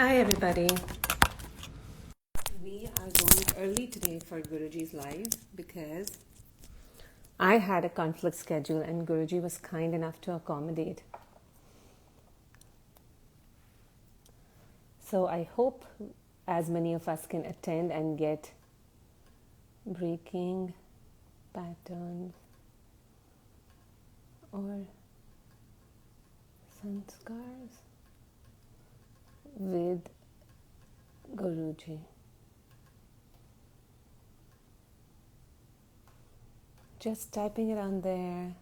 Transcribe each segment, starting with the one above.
Hi everybody. We are going early today for Guruji's live because I had a conflict schedule and Guruji was kind enough to accommodate. So I hope as many of us can attend and get breaking patterns or Sanskaras with Guruji. Just typing it on there,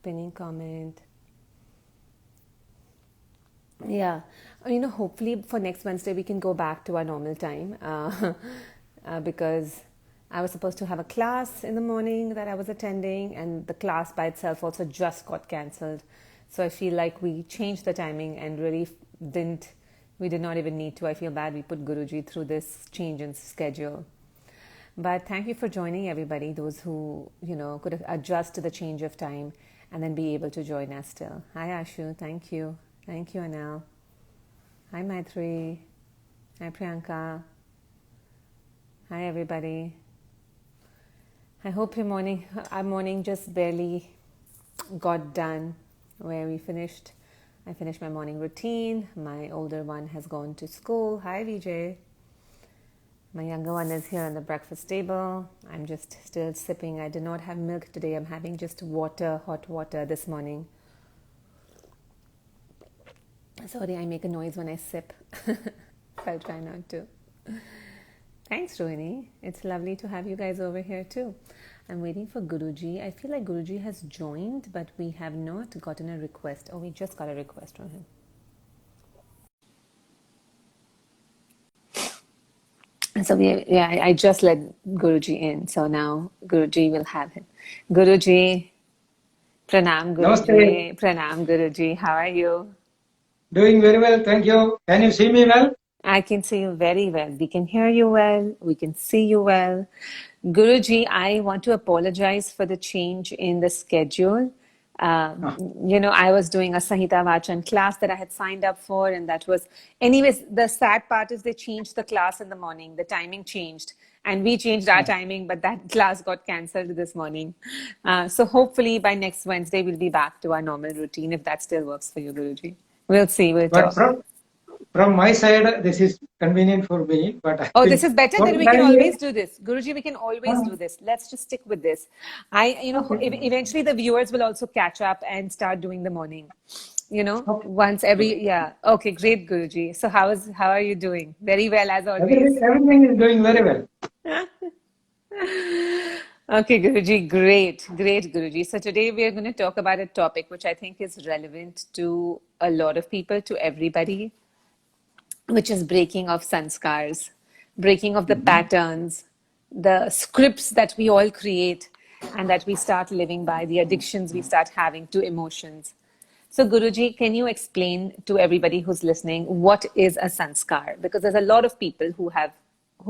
pinning comment. Yeah, hopefully for next Wednesday we can go back to our normal time because I was supposed to have a class in the morning that I was attending, and the class by itself also just got cancelled. So I feel like we changed the timing and really we did not even need to. I feel bad we put Guruji through this change in schedule. But thank you for joining, everybody, those who, could adjust to the change of time and then be able to join us still. Hi, Ashu. Thank you. Thank you, Anil. Hi, Maitri. Hi, Priyanka. Hi, everybody. I hope our morning just barely got done where I finished my morning routine. My older one has gone to school. Hi, Vijay. My younger one is here on the breakfast table. I'm just still sipping. I did not have milk today. I'm having just water, hot water this morning. Sorry, I make a noise when I sip. I'll try not to. Thanks, Rohini. It's lovely to have you guys over here too. I'm waiting for Guruji. I feel like Guruji has joined, but we have not gotten a request. Oh, we just got a request from him. So I just let Guruji in. So now Guruji will have him. Guruji, Pranam Guruji. Namaste. Pranam Guruji. How are you? Doing very well, thank you. Can you see me well? I can see you very well. We can hear you well. We can see you well. Guruji, I want to apologize for the change in the schedule. I was doing a Sahita Vachan class that I had signed up for, and that was, anyways, the sad part is they changed the class in the morning. The timing changed, and we changed our timing, but that class got cancelled this morning. So hopefully by next Wednesday, we'll be back to our normal routine, if that still works for you, Guruji. We'll see. We'll But talk. from my side, this is convenient for me. But I Oh, this think is better. Then we can ordinarily, always do this. Guruji, we can always do this. Let's just stick with this. okay. Eventually the viewers will also catch up and start doing the morning. Okay. Once every, yeah. Okay, great, Guruji. So how are you doing? Very well, as always. Everything is doing very well. Okay, Guruji, great, Guruji. So today we are going to talk about a topic which I think is relevant to a lot of people, to everybody, which is breaking of sanskars, breaking of the patterns, the scripts that we all create and that we start living by, the addictions we start having to emotions. So Guruji, can you explain to everybody who's listening what is a sanskar? Because there's a lot of people who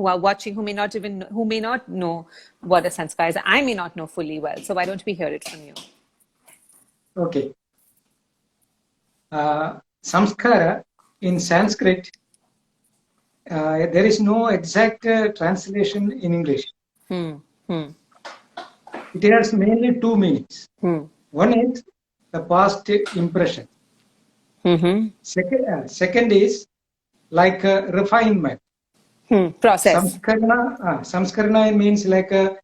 are watching who may not know what a sanskar is. I may not know fully well. So why don't we hear it from you? Okay. Samskara in Sanskrit, there is no exact translation in English. It has mainly two meanings. One is the past impression. Second is like refinement. Process. Samskarana means like a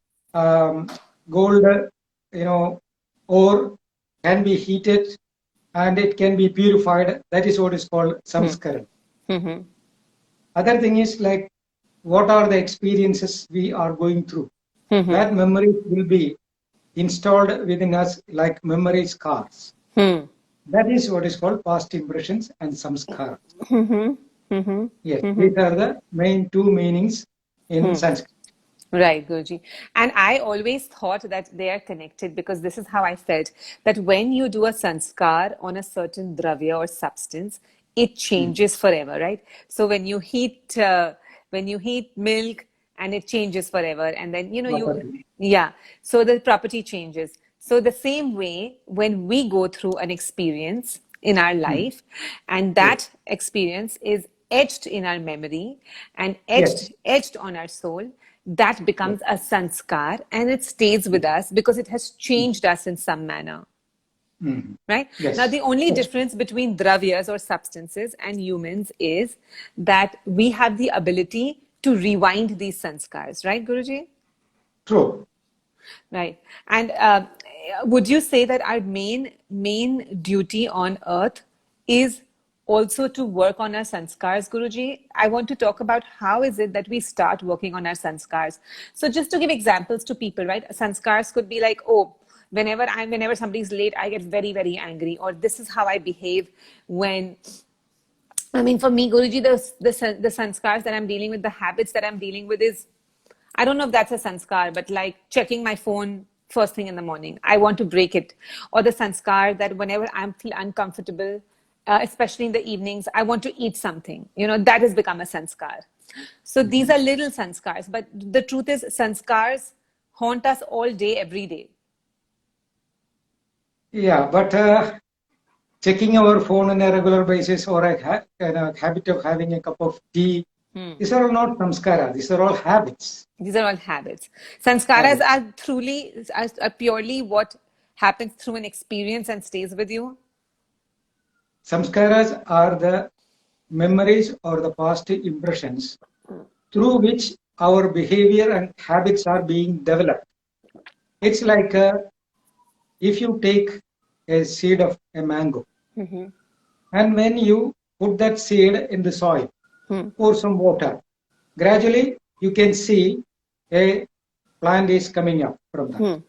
gold, ore can be heated and it can be purified. That is what is called samskara. Other thing is like what are the experiences we are going through. That memory will be installed within us like memory scars. That is what is called past impressions and samskara. Yes, these are the main two meanings in Sanskrit. Right, Guruji. And I always thought that they are connected because this is how I felt, that when you do a sanskar on a certain dravya or substance, it changes forever, right? So when you heat milk and it changes forever, and then so the property changes. So the same way, when we go through an experience in our life, and that experience is etched in our memory and Yes. etched on our soul, that becomes a sanskar, and it stays with us because it has changed us in some manner. Mhm. Right? Now, Yes. the only Yes. difference between dravyas or substances and humans is that we have the ability to rewind these sanskars, right, Guruji? True. Right. And would you say that our main duty on earth is also to work on our sanskars, Guruji? I want to talk about how is it that we start working on our sanskars. So just to give examples to people, right? Sanskars could be like, oh, whenever somebody's late, I get very, very angry, or this is how I behave when, I mean, for me, Guruji, the sanskars that I'm dealing with, the habits that I'm dealing with is, I don't know if that's a sanskar, but like checking my phone first thing in the morning, I want to break it. Or the sanskar that whenever I feel uncomfortable, especially in the evenings, I want to eat something. You know, that has become a sanskar. So these are little sanskars, but the truth is, sanskars haunt us all day, every day. Yeah, but checking our phone on a regular basis or a habit of having a cup of tea, these are all not samskara. These are all habits. These are all habits. Sanskaras Habits. are purely what happens through an experience and stays with you. Samskaras are the memories or the past impressions through which our behavior and habits are being developed. It's like if you take a seed of a mango, and when you put that seed in the soil, pour some water, gradually you can see a plant is coming up from that.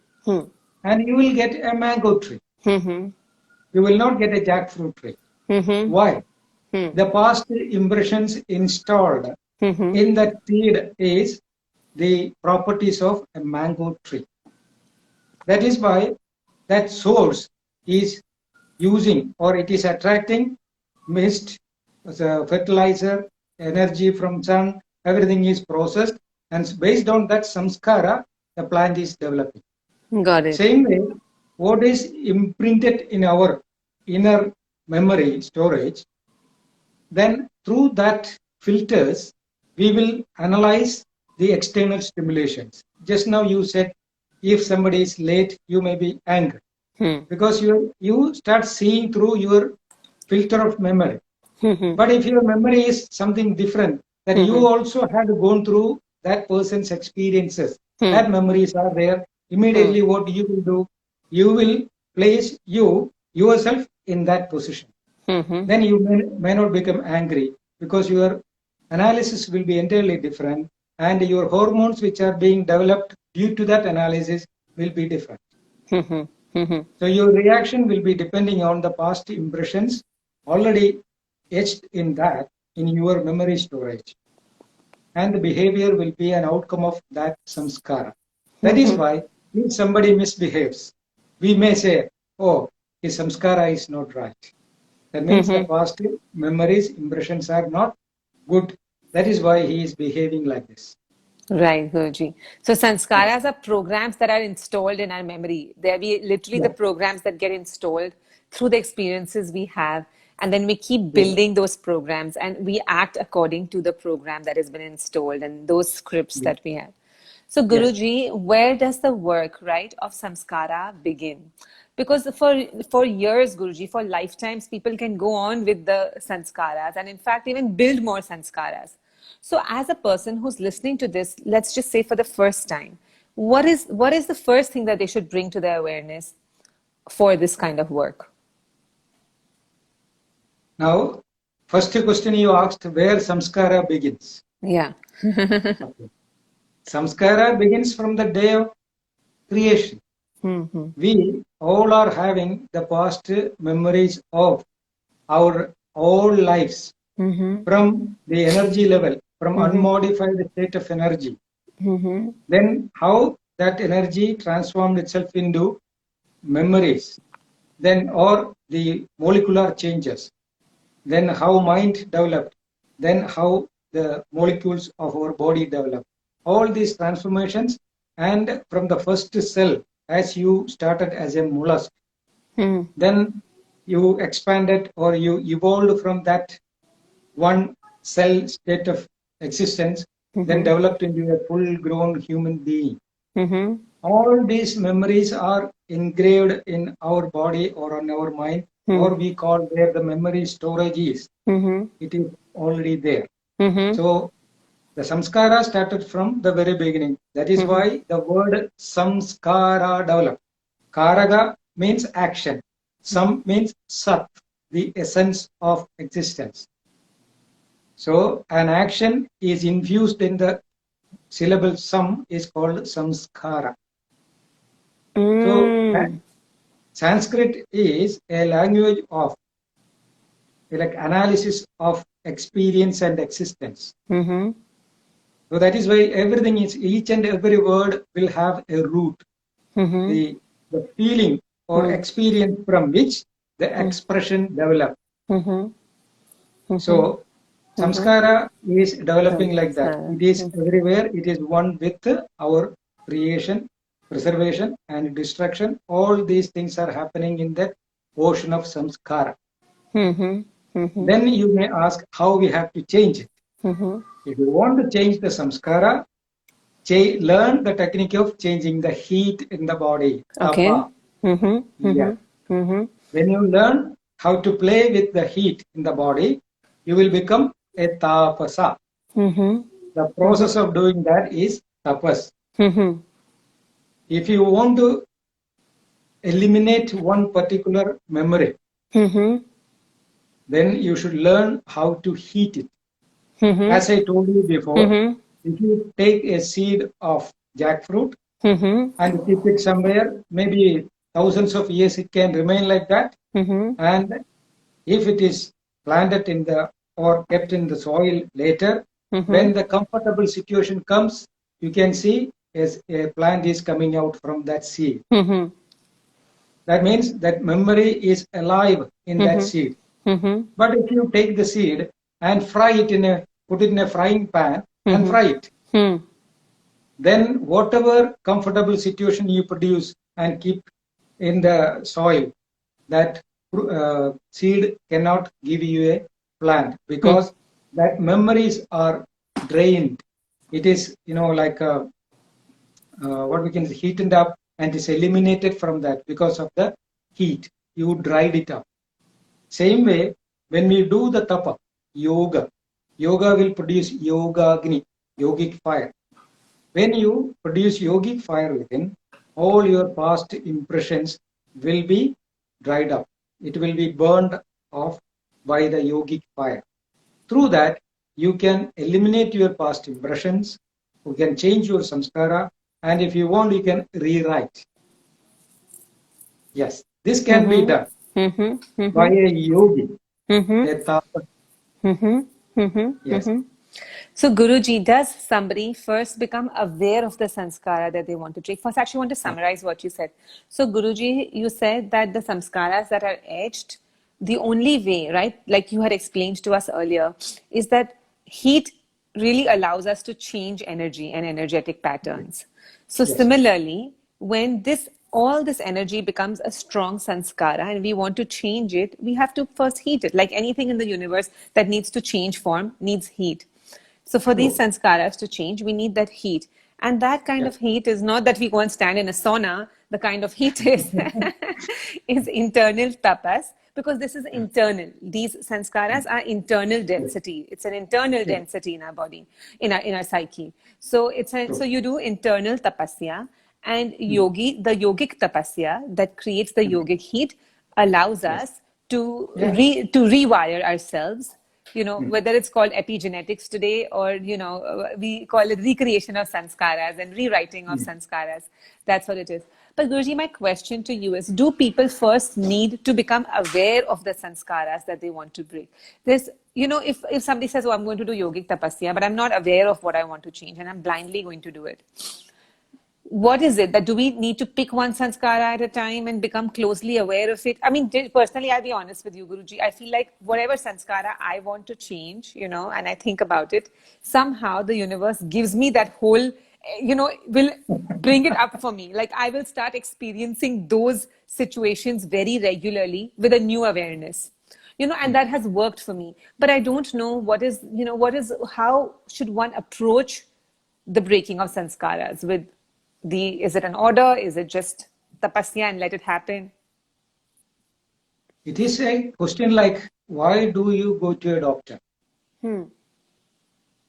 And you will get a mango tree. You will not get a jackfruit tree. Why? The past impressions installed in that seed is the properties of a mango tree. That is why that source is using or it is attracting mist, fertilizer, energy from sun, everything is processed, and based on that samskara, the plant is developing. Got it. Same way, what is imprinted in our inner memory storage, then through that filters, we will analyze the external stimulations. Just now you said, if somebody is late, you may be angry because you start seeing through your filter of memory. But if your memory is something different, that you also had gone through that person's experiences, that memories are there. Immediately, what you will do, you will place yourself in that position. Then you may not become angry because your analysis will be entirely different, and your hormones which are being developed due to that analysis will be different. So your reaction will be depending on the past impressions already etched in that in your memory storage, and the behavior will be an outcome of that samskara. That is why if somebody misbehaves, we may say, oh, his samskara is not right. That means the past memories, impressions are not good. That is why he is behaving like this. Right, Guruji. So Yeah. sanskaras are programs that are installed in our memory. They're literally the Yeah. programs that get installed through the experiences we have. And then we keep Yeah. building those programs and we act according to the program that has been installed and those scripts Yeah. that we have. So Yes. Guruji, where does the work, right, of samskara begin? Because for years, Guruji, for lifetimes, people can go on with the sanskaras and in fact even build more sanskaras. So as a person who's listening to this, let's just say for the first time, what is the first thing that they should bring to their awareness for this kind of work? Now, first question you asked where samskara begins. Yeah. Okay. Samskara begins from the day of creation. We all are having the past memories of our all lives from the energy level, from unmodified state of energy. Then how that energy transformed itself into memories, then or the molecular changes, then how mind developed, then how the molecules of our body developed. All these transformations, and from the first cell, as you started as a mollusk, then you expanded or you evolved from that one cell state of existence, then developed into a full-grown human being. All these memories are engraved in our body or on our mind, or we call where the memory storage is. It is already there. So the samskara started from the very beginning. That is why the word samskara developed. Karaga means action. Sam means sat, the essence of existence. So an action is infused in the syllable sam is called samskara. So Sanskrit is a language of like analysis of experience and existence. So that is why everything is, each and every word will have a root, the feeling or experience from which the expression develops. So samskara is developing like that. It is everywhere. It is one with our creation, preservation, and destruction. All these things are happening in that ocean of samskara. Then you may ask how we have to change it. If you want to change the samskara, learn the technique of changing the heat in the body. Okay. Yeah. When you learn how to play with the heat in the body, you will become a tapasa. The process of doing that is tapas. If you want to eliminate one particular memory, then you should learn how to heat it. As I told you before, if you take a seed of jackfruit and keep it somewhere, maybe thousands of years it can remain like that. And if it is planted in the or kept in the soil later, when the comfortable situation comes, you can see as a plant is coming out from that seed. That means that memory is alive in that seed. But if you take the seed and fry it put it in a frying pan and fry it, then whatever comfortable situation you produce and keep in the soil, that seed cannot give you a plant because that memories are drained. It is, like what we can heated up and is eliminated from that because of the heat. You dried it up. Same way, when we do the tapa, yoga will produce yogagni, yogic fire. When you produce yogic fire within, all your past impressions will be dried up. It will be burned off by the yogic fire. Through that, you can eliminate your past impressions, you can change your samskara, and if you want, you can rewrite. Yes, this can be done by a yogi. Yes. So, Guruji, does somebody first become aware of the samskara that they want to take? First, I actually want to summarize what you said. So, Guruji, you said that the samskaras that are etched, the only way, right, like you had explained to us earlier, is that heat really allows us to change energy and energetic patterns. So, similarly, when all this energy becomes a strong sanskara and we want to change it, we have to first heat it. Like anything in the universe that needs to change form needs heat. So for these sanskaras to change, we need that heat. And that kind of heat is not that we go and stand in a sauna. The kind of heat is internal tapas, because this is internal. These sanskaras are internal density. It's an internal density in our body, in our psyche. So so you do internal tapasya, and the yogic tapasya that creates the yogic heat allows us to rewire ourselves. Whether it's called epigenetics today or, we call it recreation of sanskaras and rewriting of sanskaras. That's what it is. But Guruji, my question to you is, do people first need to become aware of the sanskaras that they want to break? There's, if somebody says, I'm going to do yogic tapasya, but I'm not aware of what I want to change and I'm blindly going to do it. What is it that do we need to pick one sanskara at a time and become closely aware of it? I mean, personally, I'll be honest with you, Guruji. I feel like whatever sanskara I want to change, and I think about it, somehow the universe gives me that whole, will bring it up for me. Like I will start experiencing those situations very regularly with a new awareness. and that has worked for me. But I don't know how should one approach the breaking of sanskaras is it an order? Is it just tapasya and let it happen? It is a question like, why do you go to a doctor?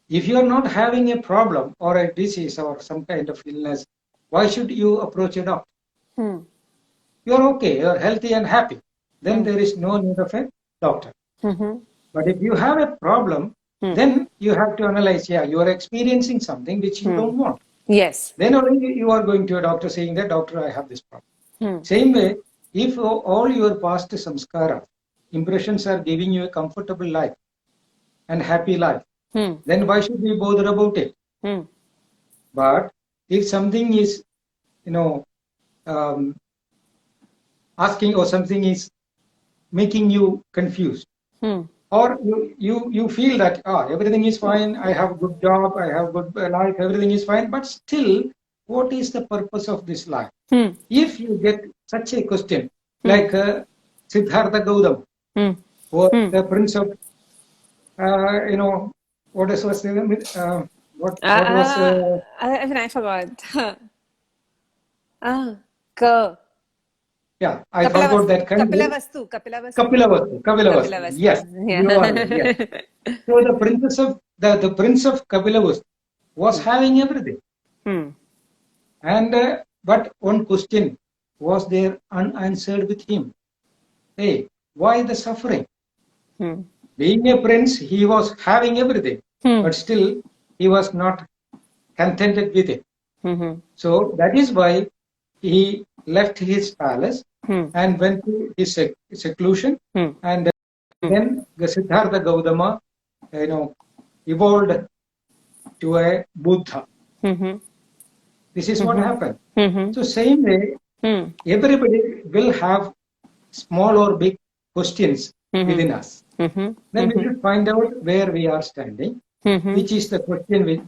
If you are not having a problem or a disease or some kind of illness, why should you approach a doctor? You are okay, you are healthy and happy. Then there is no need of a doctor. But if you have a problem, then you have to analyze, you are experiencing something which you don't want. Yes. Then only you are going to a doctor saying that, doctor, I have this problem. Same way, if all your past samskara impressions are giving you a comfortable life and happy life, then why should we bother about it? But if something is, asking, or something is making you confused, or you feel that everything is fine, I have a good job, I have good life, everything is fine, but still, what is the purpose of this life? If you get such a question, like Siddhartha Gautama, or the prince of, what was his name? What was? I forgot. Yeah, I forgot that country. Kapilavastu. Kapilavastu. Yes, Yeah. you are right. Yes. So the prince of Kapilavastu was having everything, and but one question was there unanswered with him. Hey, why the suffering? Being a prince, he was having everything, but still he was not contented with it. So that is why he left his palace and went to his seclusion, and then Siddhartha Gautama, evolved to a Buddha. This is what happened. So same way, everybody will have small or big questions within us. Then we should find out where we are standing, which is the question which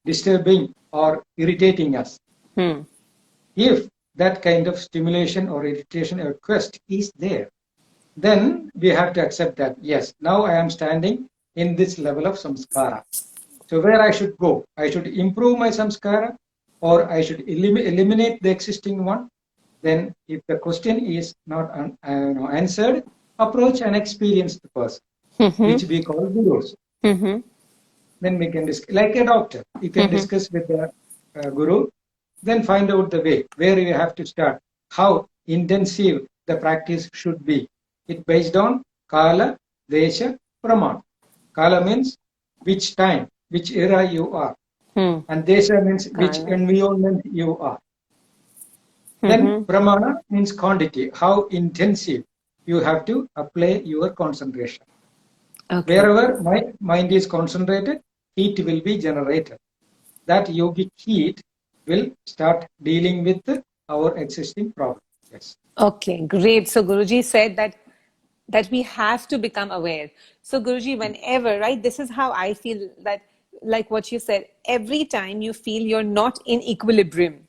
disturbing or irritating us. If that kind of stimulation or irritation or quest is there, then we have to accept that, yes, now I am standing in this level of samskara. So where I should go? I should improve my samskara, or I should eliminate the existing one. Then if the question is not answered, approach and experience the person, which we call gurus. Then we can discuss, like a doctor, you can discuss with the guru, then find out the way, where you have to start, how intensive the practice should be. It based on Kala, Desha, Pramana. Kala means which time, which era you are. And Desha means which environment you are. Then Pramana means quantity, how intensive you have to apply your concentration. Wherever my mind is concentrated, heat will be generated. That yogic heat will start dealing with our existing problems. Yes. Okay, great. So Guruji said that we have to become aware. So Guruji, whenever, right, this is how I feel, that like what you said, every time you feel you're not in equilibrium,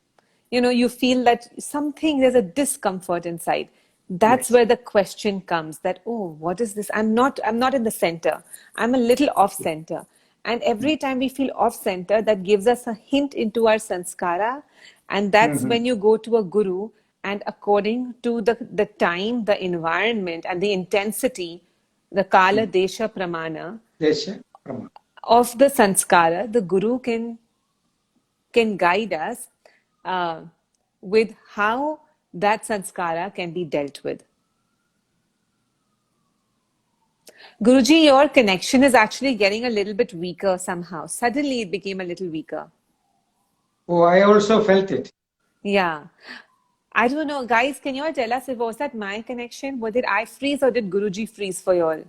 you feel that there's a discomfort inside. That's where the question comes that, oh, what is this? I'm not in the center. I'm a little off center. And every time we feel off center, that gives us a hint into our sanskara. And that's when you go to a guru, and according to the time, the environment, and the intensity, the kala, desha, pramana of the sanskara, the guru can guide us with how that sanskara can be dealt with. Guruji, your connection is actually getting a little bit weaker somehow. Suddenly it became a little weaker. Oh, I also felt it. Yeah. I don't know. Guys, can you all tell us, was that my connection? Did I freeze, or did Guruji freeze for you all?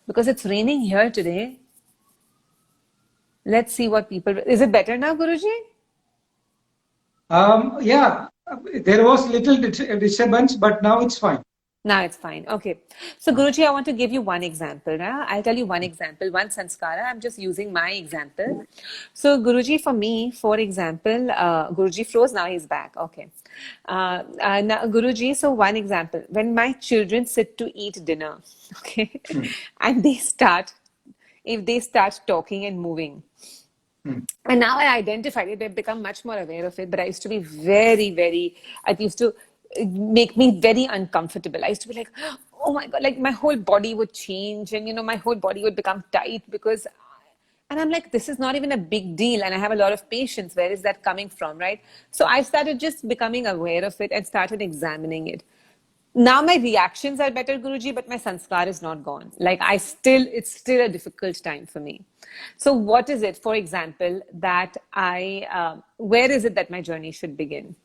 Because it's raining here today. Let's see what people... Is it better now, Guruji? Yeah, there was little disturbance, but now it's fine. Now it's fine. Okay. So, Guruji, I want to give you one example. I'll tell you one example, one sanskara. I'm just using my example. So, Guruji, for me, for example, Guruji froze, now he's back. Okay. Now, Guruji, so one example. When my children sit to eat dinner, okay, and if they start talking and moving, and now I identified it, I've become much more aware of it. But I used to be it used to make me very uncomfortable. I used to be like, oh my God, like my whole body would change and, my whole body would become tight and I'm like, this is not even a big deal. And I have a lot of patience. Where is that coming from, right? So I started just becoming aware of it and started examining it. Now my reactions are better, Guruji, but my sanskar is not gone. Like it's still a difficult time for me. So what is it, for example, that where is it that my journey should begin?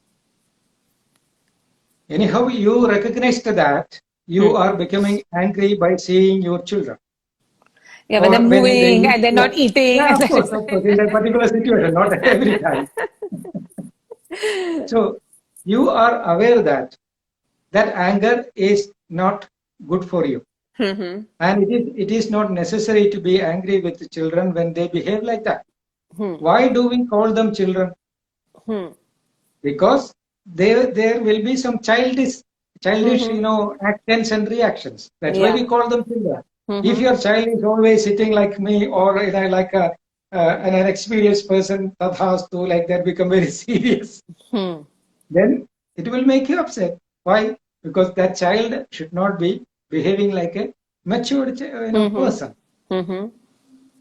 Anyhow, you recognized that you are becoming angry by seeing your children. Yeah, when they're moving and they're not eating. Yeah, of course, in that particular situation, not every time. So you are aware that anger is not good for you. And it is not necessary to be angry with the children when they behave like that. Why do we call them children? Because there will be some childish actions and reactions. That's why we call them children. If your child is always sitting like me or like an experienced person that has to like that become very serious, then it will make you upset. Why? Because that child should not be behaving like a matured person.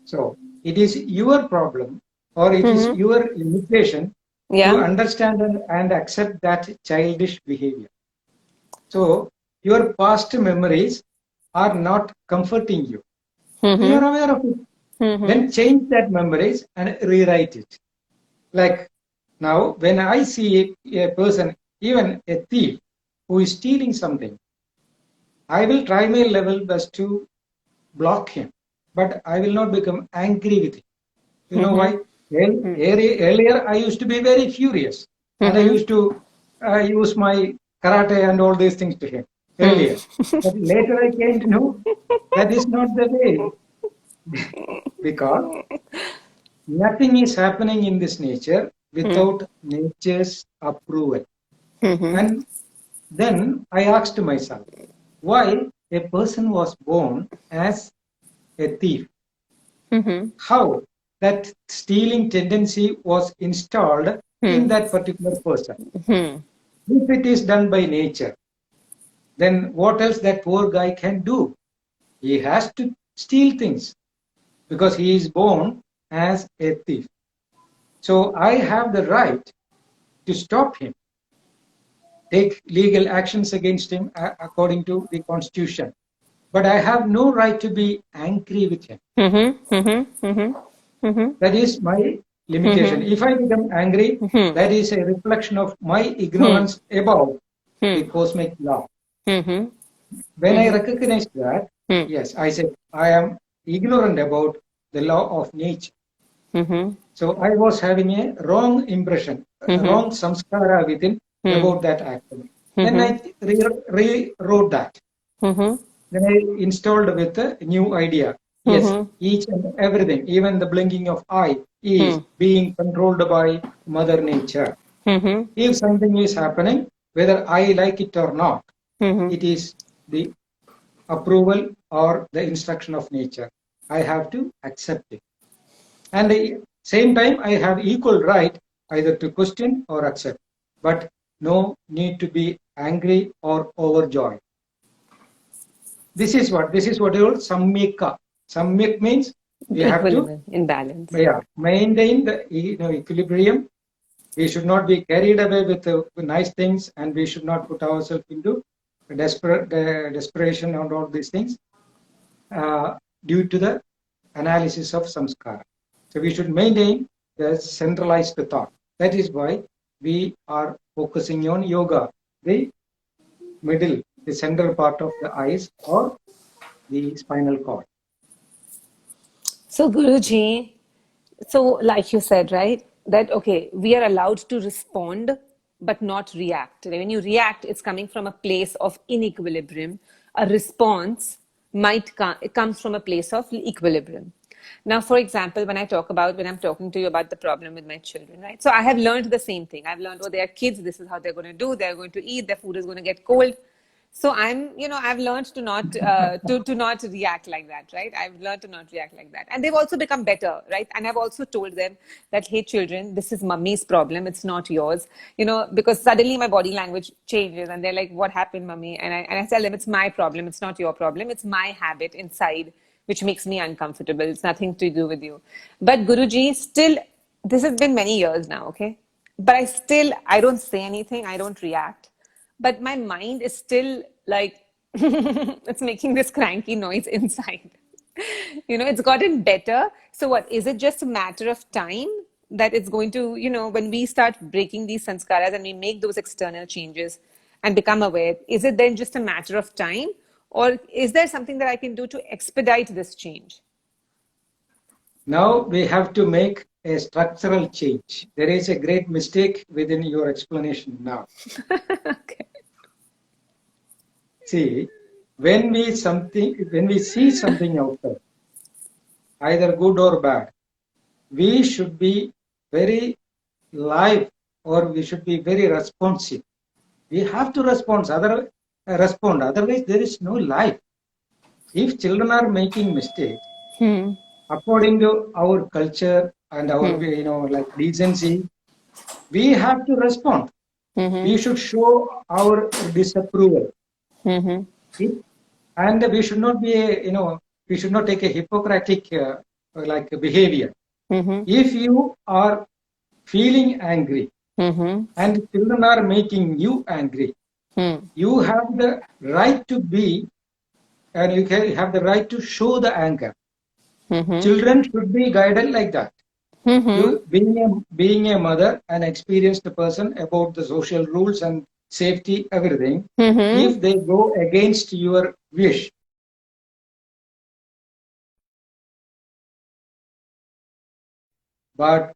So it is your problem or it is your limitation to understand and accept that childish behavior. So your past memories are not comforting you. You are aware of it. Then change that memories and rewrite it. Like now, when I see a person, even a thief, who is stealing something, I will try my level best to block him, but I will not become angry with him. You know why? Earlier, I used to be very furious, and I used to use my karate and all these things to him earlier. But later, I came to know that is not the way, because nothing is happening in this nature without nature's approval. And then I asked myself, why a person was born as a thief? How that stealing tendency was installed in that particular person? If it is done by nature, then what else that poor guy can do? He has to steal things because he is born as a thief. So I have the right to stop him, take legal actions against him according to the constitution. But I have no right to be angry with him. That is my limitation. If I become angry, that is a reflection of my ignorance about the cosmic law. When I recognize that, yes, I say I am ignorant about the law of nature. So I was having a wrong impression, wrong samskara within about that action. Then I rewrote that. Then I installed with a new idea. Yes, each and everything, even the blinking of eye, is being controlled by Mother Nature. If something is happening, whether I like it or not, it is the approval or the instruction of nature. I have to accept it. And at the same time, I have equal right either to question or accept, but no need to be angry or overjoyed. This is what you call sammika. Sammik means you have to in balance. Maintain the equilibrium. We should not be carried away with nice things, and we should not put ourselves into desperation and all these things due to the analysis of samskara. So we should maintain the centralized thought. That is why we are focusing on yoga, the middle, the central part of the eyes or the spinal cord. So Guruji, so like you said, right, that okay, we are allowed to respond, but not react. When you react, it's coming from a place of inequilibrium. A response it comes from a place of equilibrium. Now, for example, when I'm talking to you about the problem with my children, right? So I have learned the same thing. I've learned, they are kids. This is how they're going to do. They're going to eat. Their food is going to get cold. So I've learned to not to not react like that, right? I've learned to not react like that, and they've also become better, right? And I've also told them that, hey, children, this is mummy's problem; it's not yours, because suddenly my body language changes, and they're like, "What happened, mummy?" And I tell them, it's my problem; it's not your problem; it's my habit inside which makes me uncomfortable. It's nothing to do with you. But Guruji, still, this has been many years now, okay? But I don't say anything; I don't react, but my mind is still like it's making this cranky noise inside. It's gotten better. So what, is it just a matter of time that it's going to, when we start breaking these sanskaras and we make those external changes and become aware, is it then just a matter of time, or is there something that I can do to expedite this change? Now we have to make a structural change. There is a great mistake within your explanation now. Okay. See, when we see something out there, either good or bad, we should be very live, or we should be very responsive. We have to respond. Otherwise, there is no life. If children are making mistakes, according to our culture and our, like decency, we have to respond. We should show our disapproval. And we should not be we should not take a Hippocratic behavior. If you are feeling angry and children are making you angry, you have the right to be, and you have the right to show the anger. Children should be guided like that. You, being a mother, an experienced person about the social rules and safety, everything, if they go against your wish, but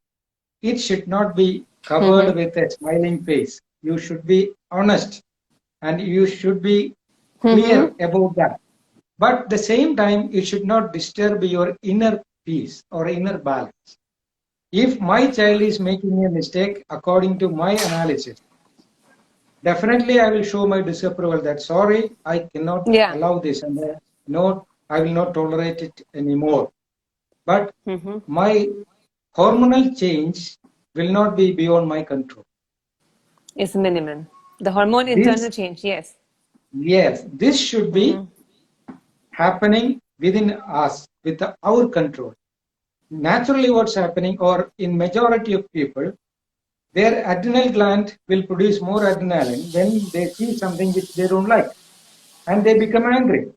it should not be covered with a smiling face. You should be honest and you should be clear about that. But at the same time, it should not disturb your inner peace or inner balance. If my child is making a mistake, according to my analysis, definitely I will show my disapproval that, sorry, I cannot allow this, and I will not tolerate it anymore. But my hormonal change will not be beyond my control. It's minimum. The hormone internal change, yes. Yes, this should be happening within us, with our control. Naturally, what's happening, or in majority of people, their adrenal gland will produce more adrenaline when they see something which they don't like, and they become angry.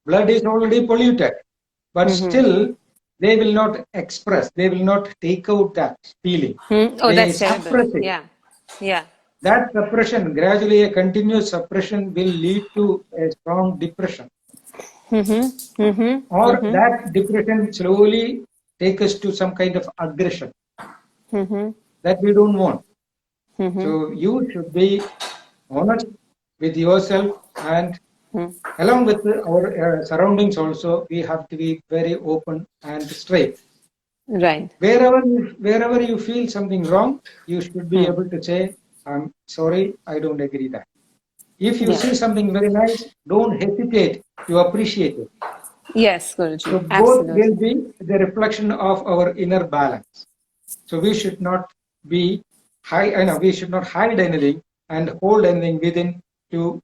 Blood is already polluted, but still they will not express, they will not take out that feeling. Oh, they that's terrible. it. Yeah. That suppression, gradually a continuous suppression, will lead to a strong depression. Or that depression slowly take us to some kind of aggression that we don't want. So you should be honest with yourself, and along with our surroundings also, we have to be very open and straight. Right. Wherever you feel something wrong, you should be able to say, I'm sorry, I don't agree that. If you see something very nice, don't hesitate to appreciate it. Yes, Guruji. So both will be the reflection of our inner balance. So we should not be we should not hide anything and hold anything within to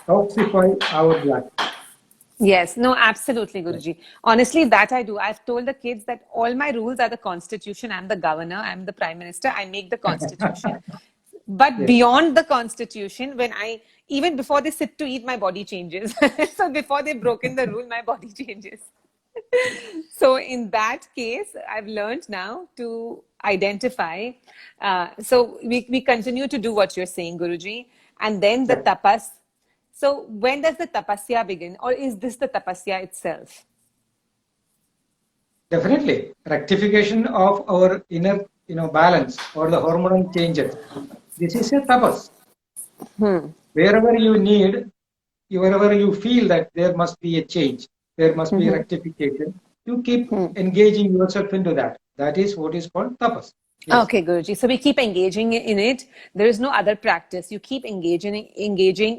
toxify our blood. Yes, no, absolutely, Guruji. Honestly, that I do. I've told the kids that all my rules are the constitution. I'm the governor, I'm the prime minister, I make the constitution. But beyond the constitution, even before they sit to eat, my body changes. So before they've broken the rule, my body changes. So in that case, I've learned now to identify. So we continue to do what you're saying, Guruji. And then the tapas. So when does the tapasya begin? Or is this the tapasya itself? Definitely. Rectification of our inner balance or the hormonal changes. This is a tapas. Wherever you need, wherever you feel that there must be a change, there must be rectification, you keep engaging yourself into that. That is what is called tapas. Yes. Okay, Guruji. So we keep engaging in it. There is no other practice. You keep engaging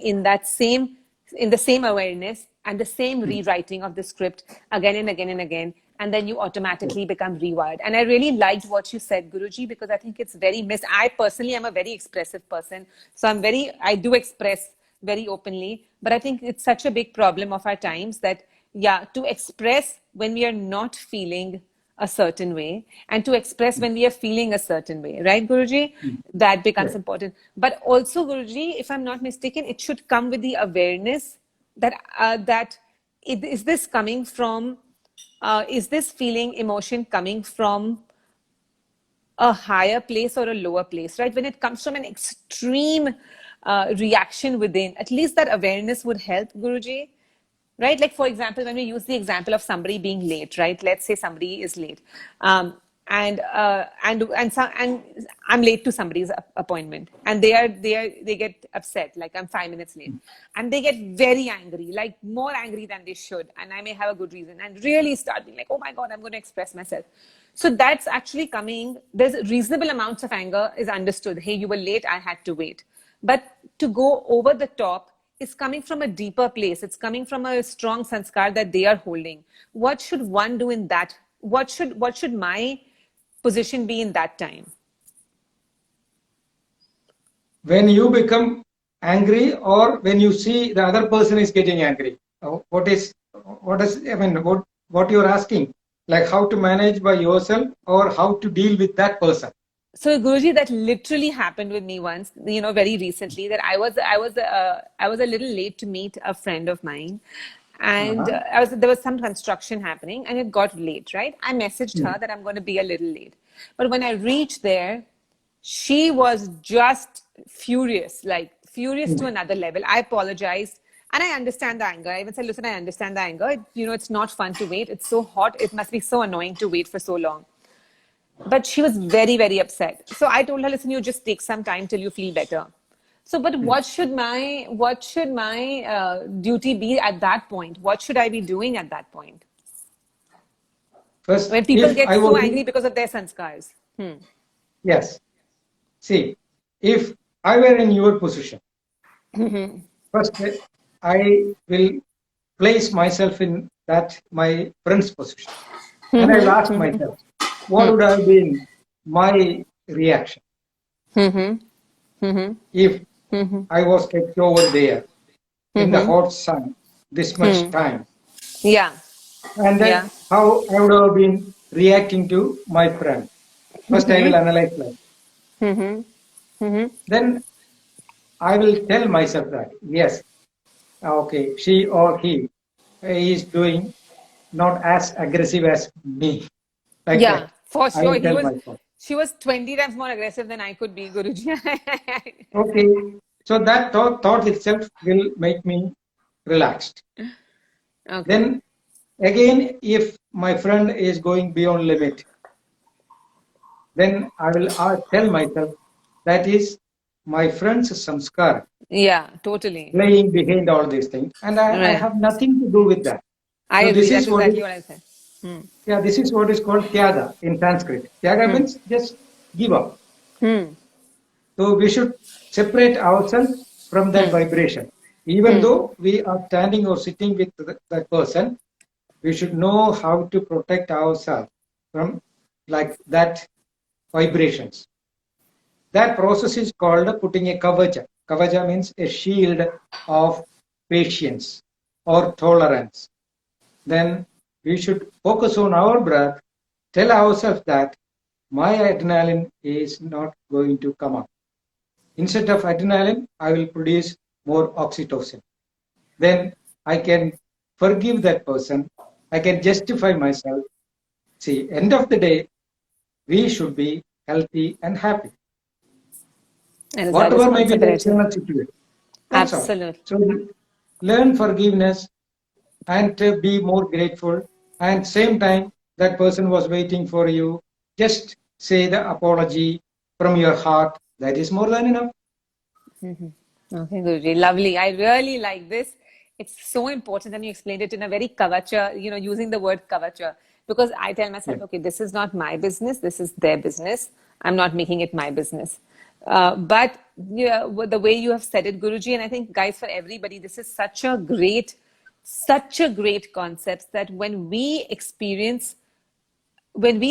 in that same, in the same awareness and the same rewriting of the script again and again and again. And then you automatically become rewired. And I really liked what you said, Guruji, because I think it's very missed. I personally am a very expressive person. So I do express very openly. But I think it's such a big problem of our times that, yeah, to express when we are not feeling a certain way and to express when we are feeling a certain way, right, Guruji? That becomes important. But also, Guruji, if I'm not mistaken, it should come with the awareness that is this coming from, is this feeling, emotion coming from a higher place or a lower place, right? When it comes from an extreme reaction within, at least that awareness would help, Guruji. Right? Like, for example, when we use the example of somebody being late, right? Let's say somebody is late. And I'm late to somebody's appointment, and they get upset, like I'm 5 minutes late, and they get very angry, like more angry than they should, and I may have a good reason, and really start being like, oh my God, I'm going to express myself. So that's actually coming. There's reasonable amounts of anger is understood. Hey, you were late, I had to wait. But to go over the top is coming from a deeper place. It's coming from a strong sanskar that they are holding. What should one do in that? What should my position be in that time? When you become angry, or when you see the other person is getting angry, what you're asking, like how to manage by yourself or how to deal with that person? So, Guruji, that literally happened with me once, very recently, that I was a little late to meet a friend of mine, and there was some construction happening and it got late, right? I messaged her that I'm going to be a little late. But when I reached there, she was just furious to another level. I apologized and I understand the anger. I even said, listen, I understand the anger. It's not fun to wait. It's so hot. It must be so annoying to wait for so long. But she was very, very upset. So I told her, listen, you just take some time till you feel better. So, but what should my duty be at that point? What should I be doing at that point? First, when people get so angry because of their sanskars. Yes. See, if I were in your position, first I will place myself in my friend's position. And I'll ask myself, what would have been my reaction if I was kept over there in the hot sun this much time? Yeah. And then how I would have been reacting to my friend. First, I will analyze that. Then I will tell myself that, yes, okay, she or he is doing not as aggressive as me. Like that. For sure. She was 20 times more aggressive than I could be, Guruji. Okay. So that thought itself will make me relaxed. Okay. Then again, if my friend is going beyond limit, then I will tell myself that is my friend's samskara. Yeah, totally. Playing behind all these things. And I have nothing to do with that. I agree. That's exactly what I said. Yeah, this is what is called tyaga in Sanskrit. Tyaga means just give up. So we should separate ourselves from that vibration. Even though we are standing or sitting with that person, we should know how to protect ourselves from like that vibrations. That process is called putting a kavaja. Kavaja means a shield of patience or tolerance. Then we should focus on our breath, tell ourselves that my adrenaline is not going to come up. Instead of adrenaline, I will produce more oxytocin. Then I can forgive that person. I can justify myself. See, end of the day, we should be healthy and happy. Whatever may be the external situation. Absolutely. So learn forgiveness and to be more grateful. And same time, that person was waiting for you. Just say the apology from your heart. That is more than enough. Okay, Guruji, lovely. I really like this. It's so important, and you explained it in a very kavacha, using the word kavacha. Because I tell Yeah. myself, okay, this is not my business, this is their business. I'm not making it my business. But yeah, the way you have said it, Guruji, and I think, guys, for everybody, this is such a great concept that when we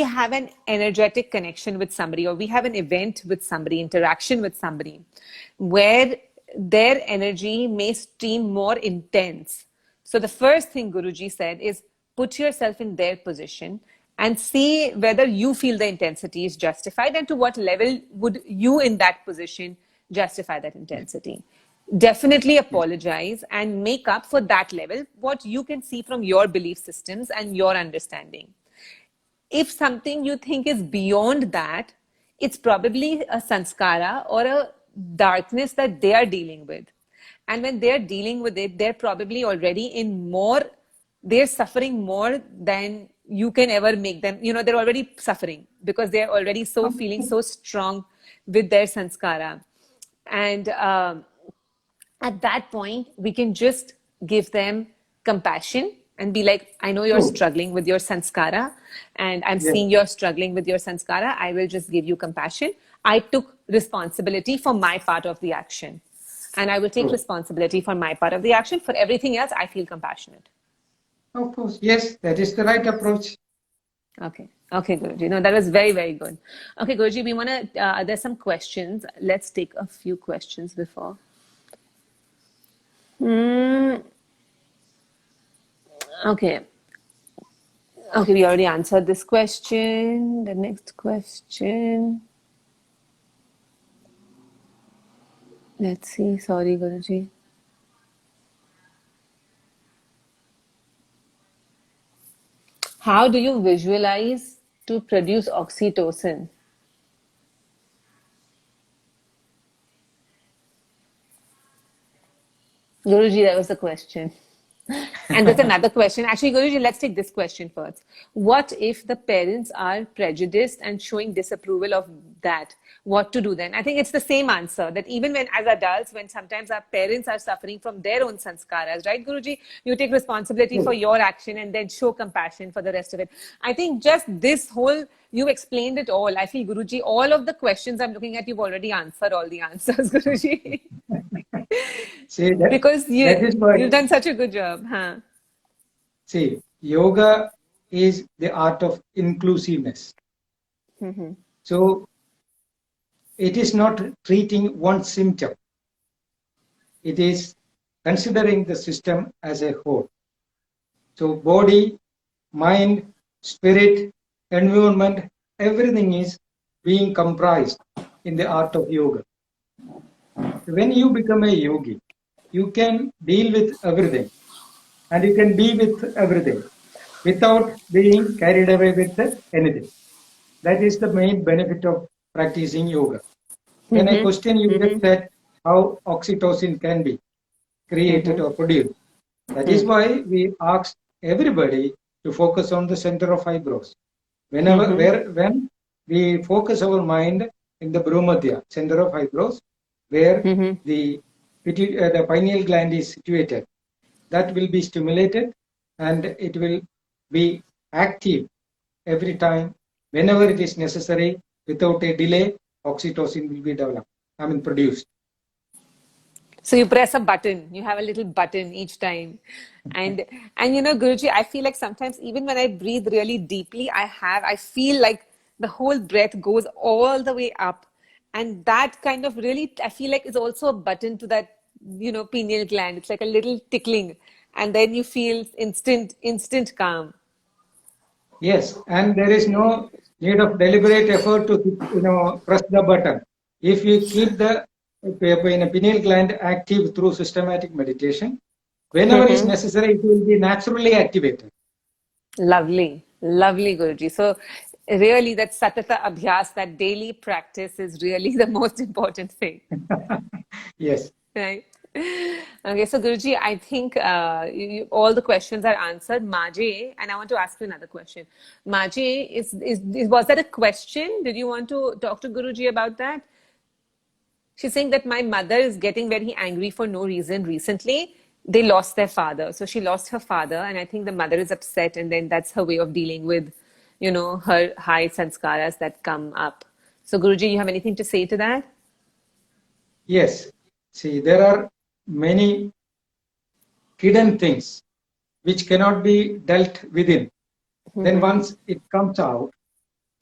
have an energetic connection with somebody, or we have an event with somebody, interaction with somebody, where their energy may seem more intense. So the first thing Guruji said is put yourself in their position and see whether you feel the intensity is justified, and to what level would you in that position justify that intensity. Definitely Yes. apologize and make up for that level, what you can see from your belief systems and your understanding. If something you think is beyond that, it's probably a sanskara or a darkness that they are dealing with. And when they're dealing with it, they're probably already they're suffering more than you can ever make them. They're already suffering because they're already feeling so strong with their sanskara. And at that point, we can just give them compassion and be like, I know you're True. struggling with your sanskara, and I'm Yes. seeing you're struggling with your sanskara. I will just give you compassion. I took responsibility for my part of the action, and I will take True. responsibility for my part of the action. For everything else, I feel compassionate. Of course. Yes, that is the right approach. Okay. Okay, Guruji. No, that was very, very good. Okay, Guruji, we want to, there's some questions. Let's take a few questions before. Okay. Okay, we already answered this question. The next question. Let's see. Sorry, Guruji. How do you visualize to produce oxytocin? Guruji, that was the question. And there's another question. Actually, Guruji, let's take this question first. What if the parents are prejudiced and showing disapproval of that? What to do then? I think it's the same answer, that even when, as adults, when sometimes our parents are suffering from their own sanskaras, right, Guruji? You take responsibility for True. your action and then show compassion for the rest of it. I think just this whole, you explained it all. I feel, Guruji, all of the questions I'm looking at, you've already answered all the answers, Guruji. See that Because that is why. you've done such a good job, huh? See, yoga is the art of inclusiveness. So it is not treating one symptom. It is considering the system as a whole. So body, mind, spirit, environment, everything is being comprised in the art of yoga. When you become a yogi, you can deal with everything and you can be with everything without being carried away with anything. That is the main benefit of practicing yoga. When I question you just said how oxytocin can be created or produced. That is why we ask everybody to focus on the center of eyebrows. When we focus our mind in the Bhumadhya, center of eyebrows, where the pineal gland is situated, that will be stimulated and it will be active every time, whenever it is necessary, without a delay, oxytocin will be produced. So you press a button, you have a little button each time. And Guruji, I feel like sometimes even when I breathe really deeply, I feel like the whole breath goes all the way up. And that kind of really, I feel like is also a button to that, pineal gland. It's like a little tickling. And then you feel instant calm. Yes, and there is no need of deliberate effort to press the button. If you keep the pineal gland active through systematic meditation, whenever is necessary, it will be naturally activated. Lovely, lovely, Guruji. So really that satata abhyas, that daily practice is really the most important thing. Yes. Right. Okay, so Guruji, I think all the questions are answered. Maje, and I want to ask you another question. Maje, was that a question? Did you want to talk to Guruji about that? She's saying that my mother is getting very angry for no reason recently. They lost their father. So she lost her father, and I think the mother is upset, and then that's her way of dealing with, her high sanskaras that come up. So, Guruji, you have anything to say to that? Yes. See, there are many hidden things which cannot be dealt within. Then once it comes out,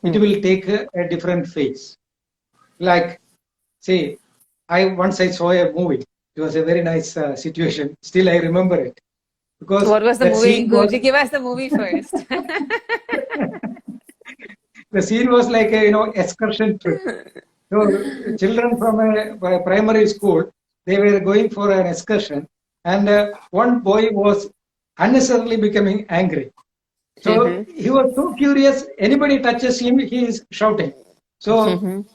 it will take a different phase. Like, say, once I saw a movie. It was a very nice situation. Still, I remember it because What was the that movie? scene was Guruji, give us the movie first. the scene was like a excursion trip. So children from a primary school, they were going for an excursion, and one boy was unnecessarily becoming angry. So he was so furious. Anybody touches him, he is shouting. So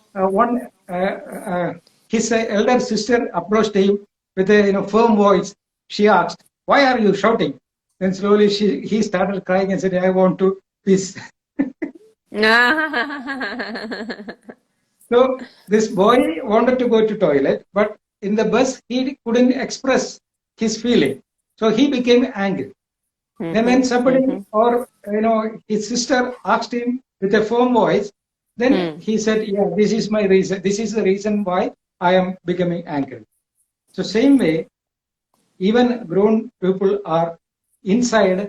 his elder sister approached him with a firm voice. She asked, "Why are you shouting?" Then slowly he started crying and said, "I want to peace." So this boy wanted to go to toilet, but in the bus he couldn't express his feeling. So he became angry. Then when somebody or his sister asked him with a firm voice, then he said, "Yeah, this is my reason. This is the reason why I am becoming angry." So same way, even grown people are inside.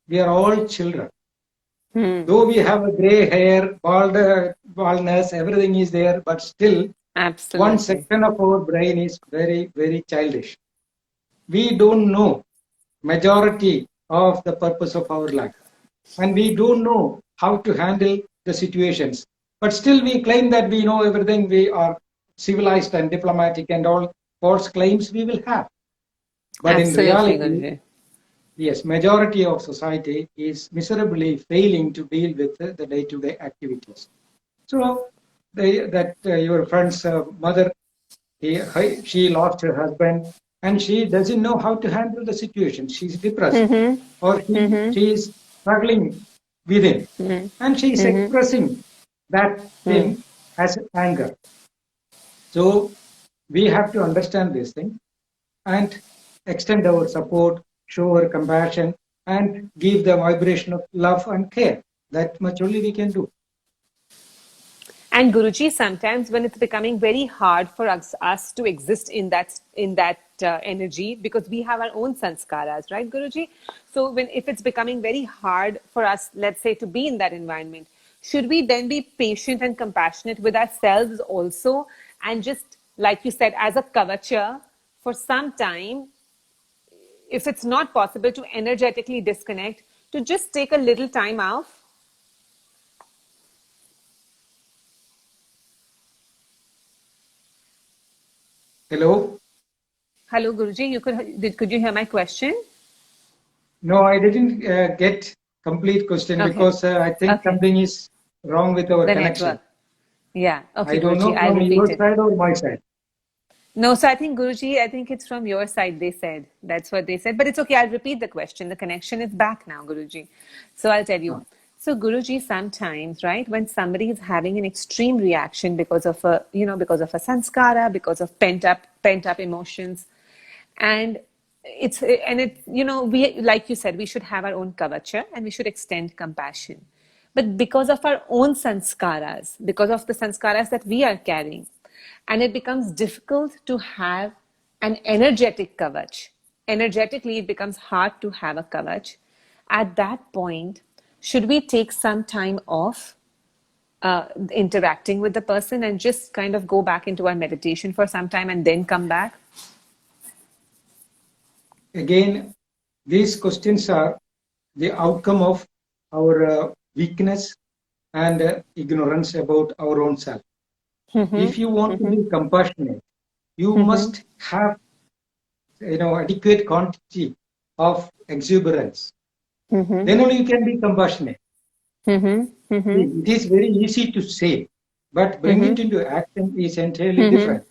We are all children. Though we have a gray hair, baldness, everything is there, but still, Absolutely. 1 section of our brain is very, very childish. We don't know majority of the purpose of our life, and we don't know how to handle the situations. But still, we claim that we know everything. We are civilized and diplomatic, and all false claims we will have. But Absolutely, in reality, Guruji. yes, majority of society is miserably failing to deal with the day-to-day activities. So your friend's mother, she lost her husband, and she doesn't know how to handle the situation. She's depressed, or she is struggling within, and she is expressing that thing as anger. So we have to understand this thing and extend our support, show our compassion, and give the vibration of love and care. That much only we can do. And Guruji, sometimes when it's becoming very hard for us to exist in that energy, because we have our own sanskaras, right, Guruji? So if it's becoming very hard for us, let's say, to be in that environment, should we then be patient and compassionate with ourselves also, and just, like you said, as a kavacha, for some time, if it's not possible to energetically disconnect, to just take a little time off? Hello? Hello, Guruji. Could you hear my question? No, I didn't get complete question because I think something is wrong with our connection. Network. Yeah. Okay, I don't Guruji. know I'll from repeat your it. side or my side. No, so I think, Guruji, I think it's from your side, they said. That's what they said. But it's okay. I'll repeat the question. The connection is back now, Guruji. So I'll tell you. So, Guruji, sometimes, right, when somebody is having an extreme reaction because of a sanskara, because of pent up emotions, and we, like you said, we should have our own kavacha and we should extend compassion. But because of our own sanskaras, because of the sanskaras that we are carrying, and it becomes difficult to have an energetic kavach. Energetically, it becomes hard to have a kavach. At that point, should we take some time off interacting with the person and just kind of go back into our meditation for some time and then come back? Again, these questions are the outcome of our weakness and ignorance about our own self. If you want to be compassionate, you must have adequate quantity of exuberance. Then only you can be compassionate. It is very easy to say, but bring it into action is entirely different.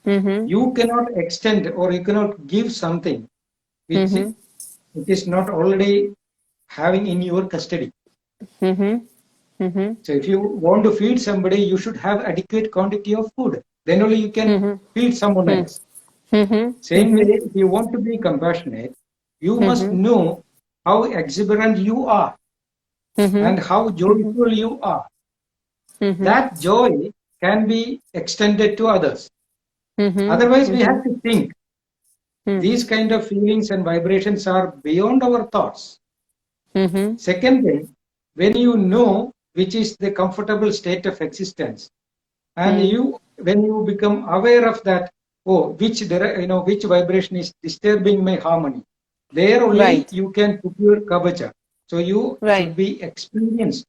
You cannot extend or you cannot give something which it is not already having in your custody. So if you want to feed somebody, you should have adequate quantity of food. Then only you can Mm-hmm. feed someone else. Mm-hmm. Same way, if you want to be compassionate, you must know how exuberant you are and how joyful you are. That joy can be extended to others. Otherwise, we have to think these kind of feelings and vibrations are beyond our thoughts. Second thing, when you know which is the comfortable state of existence, and when you become aware of that, oh, which vibration is disturbing my harmony, there only Right. you can put your kavacha. So you should Right. be experienced.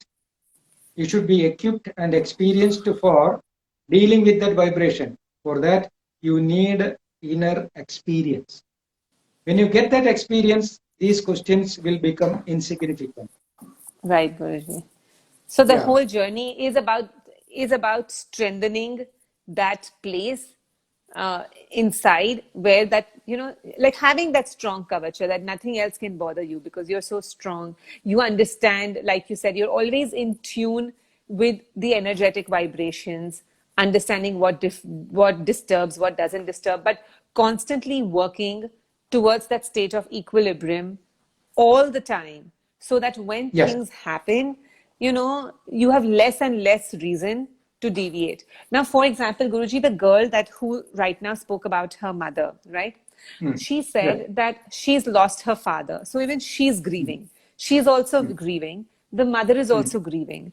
You should be equipped and experienced for dealing with that vibration. For that, you need inner experience. When you get that experience, these questions will become insignificant. Right, Guruji. So the Yeah. whole journey is about strengthening that place inside where that, like having that strong kavacha that nothing else can bother you because you're so strong. You understand, like you said, you're always in tune with the energetic vibrations, understanding what disturbs, what doesn't disturb, but constantly working towards that state of equilibrium all the time, so that when Yes. things happen, you have less and less reason to deviate. Now, for example, Guruji, the girl that who right now spoke about her mother, right? She Yes. said that she's lost her father. So even she's grieving. She's also grieving. The mother is also grieving.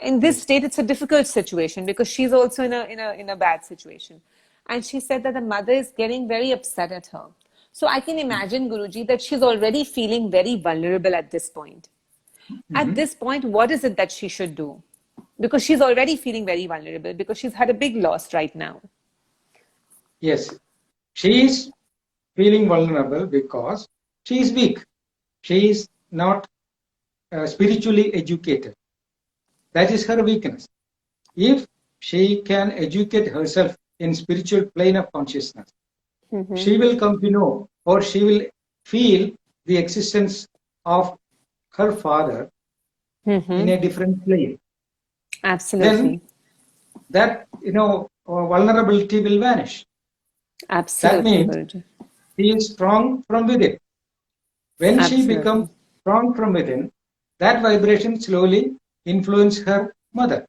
In this Yes. state, it's a difficult situation because she's also in a bad situation. And she said that the mother is getting very upset at her. So I can imagine, Guruji, that she's already feeling very vulnerable at this point. At this point, what is it that she should do? Because she's already feeling very vulnerable because she's had a big loss right now. Yes. She is feeling vulnerable because she is weak. She is not spiritually educated. That is her weakness. If she can educate herself in spiritual plane of consciousness, she will come to know, or she will feel the existence of her father in a different plane. Then Absolutely. that vulnerability will vanish. That Absolutely, means Guruji. she is strong from within. When she becomes Absolutely. strong from within, that vibration slowly influence her mother.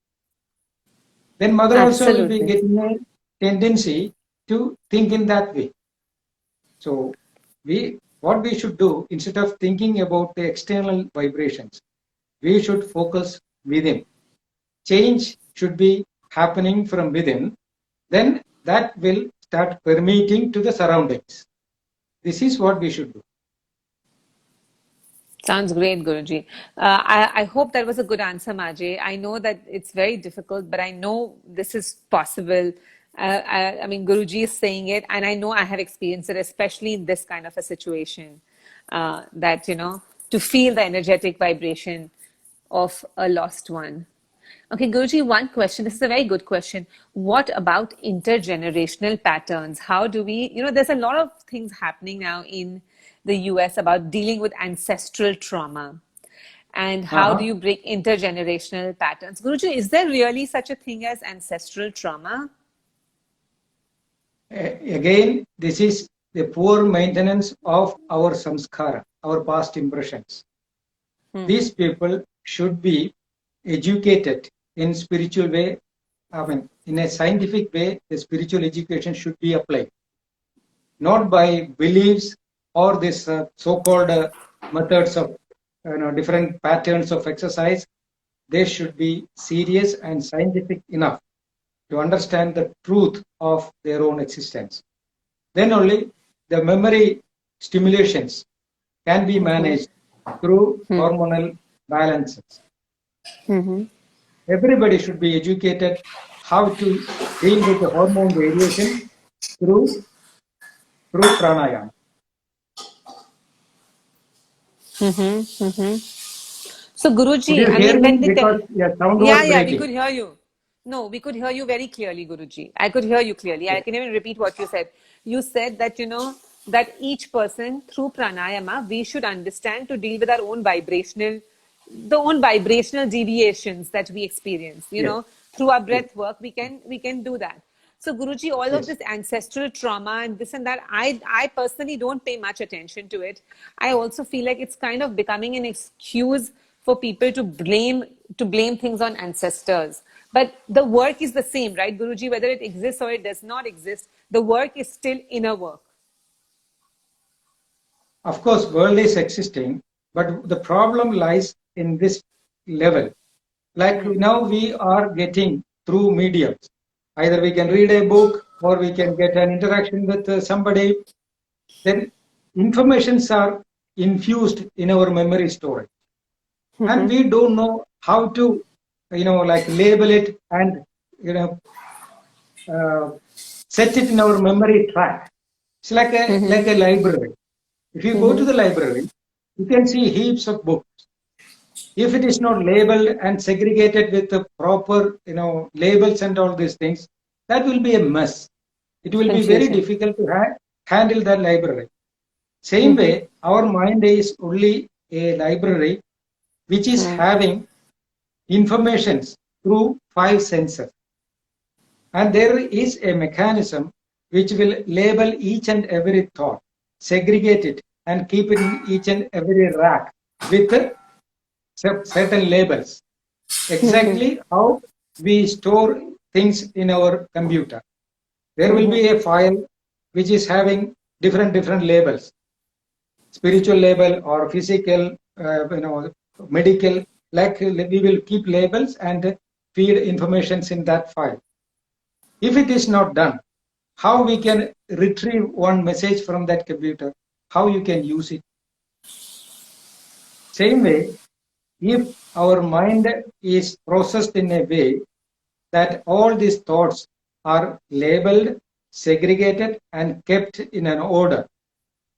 Then mother also will be Absolutely. getting a tendency to think in that way. So what we should do, instead of thinking about the external vibrations, we should focus within. Change should be happening from within. Then that will start permeating to the surroundings. This is what we should do. Sounds great, Guruji. I hope that was a good answer, Majay. I know that it's very difficult, but I know this is possible. I mean, Guruji is saying it, and I know I have experienced it, especially in this kind of a situation, that, to feel the energetic vibration of a lost one. Okay, Guruji, one question. This is a very good question. What about intergenerational patterns? How do we, there's a lot of things happening now in the US about dealing with ancestral trauma. And how do Uh-huh. you break intergenerational patterns? Guruji, is there really such a thing as ancestral trauma? Again, this is the poor maintenance of our samskara, our past impressions. These people should be educated in spiritual way. I mean, in a scientific way, the spiritual education should be applied, not by beliefs or this so-called methods of different patterns of exercise. They should be serious and scientific enough to understand the truth of their own existence. Then only the memory stimulations can be managed through hormonal balances. Everybody should be educated how to deal with the hormone variation through pranayama. So, Could Guruji, you I hear mean, me? when they tell, Because your sound was yeah, we breaking. could hear you. No, we could hear you very clearly, Guruji. I could hear you clearly. I Yes. can even repeat what you said. You said that, that each person through pranayama, we should understand to deal with our own vibrational deviations that we experience, Yes. through our Yes. breath work, we can do that. So Guruji, all of Yes. this ancestral trauma and this and that, I personally don't pay much attention to it. I also feel like it's kind of becoming an excuse for people to blame things on ancestors. But the work is the same, right, Guruji? Whether it exists or it does not exist, the work is still inner work. Of course, world is existing, but the problem lies in this level. Like now we are getting through mediums. Either we can read a book or we can get an interaction with somebody. Then informations are infused in our memory storage. And we don't know how to, like label it and, set it in our memory track. It's like a library. If you go to the library, you can see heaps of books. If it is not labeled and segregated with the proper, labels and all these things, that will be a mess. It will be very difficult to handle that library. Same way, our mind is only a library which is having informations through 5 senses. And there is a mechanism which will label each and every thought, segregate it, and keep it in each and every rack with certain labels. Exactly how we store things in our computer. There will be a file which is having different labels, spiritual label or physical, medical. Like we will keep labels and feed informations in that file. If it is not done, how we can retrieve one message from that computer? How you can use it? Same way, if our mind is processed in a way that all these thoughts are labeled, segregated, and kept in an order,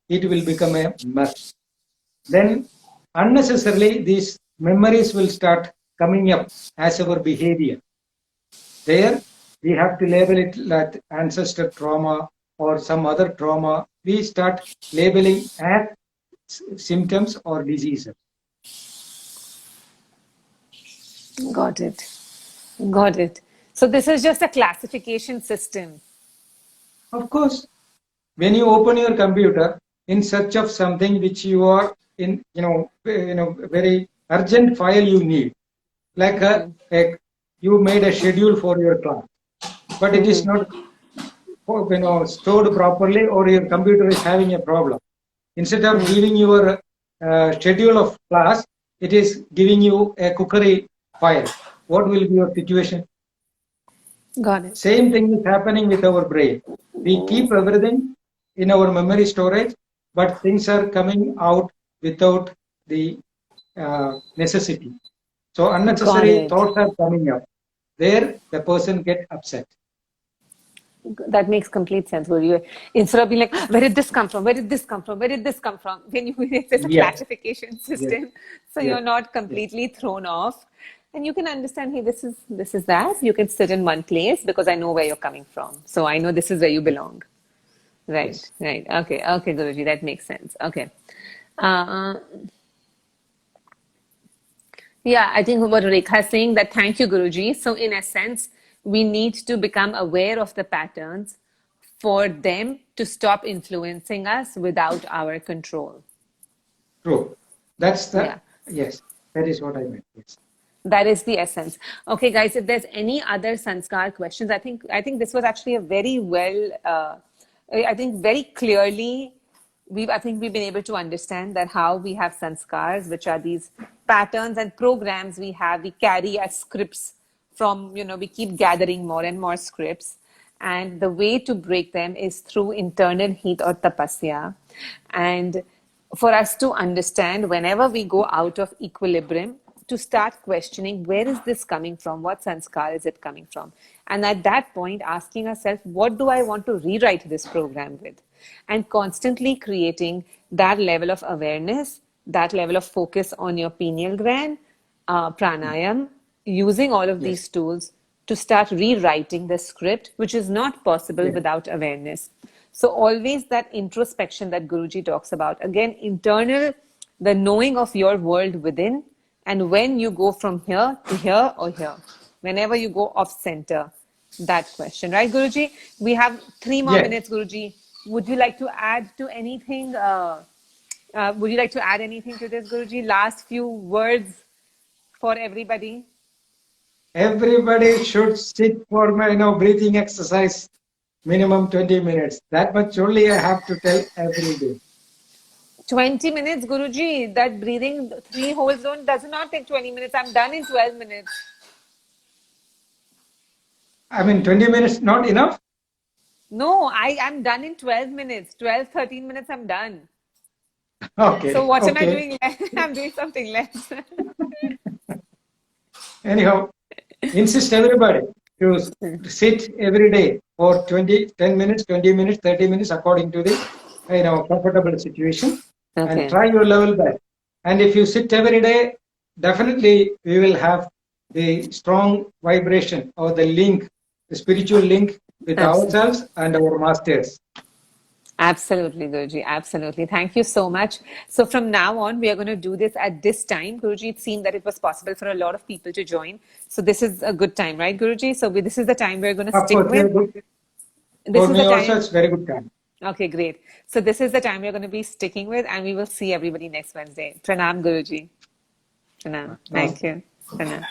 it will become a mess. Then unnecessarily these memories will start coming up as our behavior. There we have to label it like ancestor trauma or some other trauma. We start labeling as symptoms or diseases. Got it. Got it. So this is just a classification system. Of course, when you open your computer in search of something which you are in, very urgent file you need, like you made a schedule for your class, but it is not stored properly, or your computer is having a problem. Instead of giving your schedule of class, it is giving you a cookery file. What will be your situation? Got it. Same thing is happening with our brain. We keep everything in our memory storage, but things are coming out without the necessity. So unnecessary thoughts are coming up. There, the person gets upset. That makes complete sense. Instead of being like, where did this come from? Where did this come from? Where did this come from? When there's a classification system, so you're not completely thrown off, and you can understand, hey, this is that. You can sit in one place because I know where you're coming from, so I know this is where you belong. Right, right. Okay, Guruji, that makes sense. Okay. Yeah, I think what Rekha is saying, that thank you, Guruji. So in a sense, we need to become aware of the patterns for them to stop influencing us without our control. True. That's the, yes, that is what I meant. Yes. That is the essence. Okay, guys, if there's any other Sanskar questions, I think this was actually a very very clearly, we've been able to understand that how we have Sanskars, which are these patterns and programs we carry as scripts from, we keep gathering more and more scripts. And the way to break them is through internal heat or tapasya. And for us to understand, whenever we go out of equilibrium, to start questioning, where is this coming from? What sanskar is it coming from? And at that point, asking ourselves, what do I want to rewrite this program with? And constantly creating that level of awareness, that level of focus on your pineal gland, pranayam, using all of these tools to start rewriting the script, which is not possible without awareness. So always that introspection that Guruji talks about, again, internal, the knowing of your world within. And when you go from here to here or here, whenever you go off center, that question, right, Guruji? We have 3 more Yes. minutes, Guruji. Would you like to add to anything? Would you like to add anything to this, Guruji? Last few words for everybody. Everybody should sit for my breathing exercise minimum 20 minutes. That much only I have to tell every day. 20 minutes, Guruji. That breathing 3 holes does not take 20 minutes. I'm done in 12 minutes. I mean, 20 minutes not enough? No, I am done in 12 minutes. 12, 13 minutes, I'm done. Okay. So what am I Okay. doing? I'm doing something less. Anyhow, insist everybody to sit every day for 10 minutes, 20 minutes, 30 minutes, according to the comfortable situation, and Okay. try your level best. And if you sit every day, definitely we will have the strong vibration or the link, the spiritual link with Absolutely. ourselves and our masters. Absolutely, Guruji. Absolutely. Thank you so much. So from now on, we are going to do this at this time. Guruji, it seemed that it was possible for a lot of people to join. So this is a good time, right, Guruji? So this is the time we're going to Of stick course, with. This for is me the also, time. it's very good time. Okay, great. So this is the time we're going to be sticking with, and we will see everybody next Wednesday. Pranam, Guruji. Pranam. Thank Namaste. you. Pranam.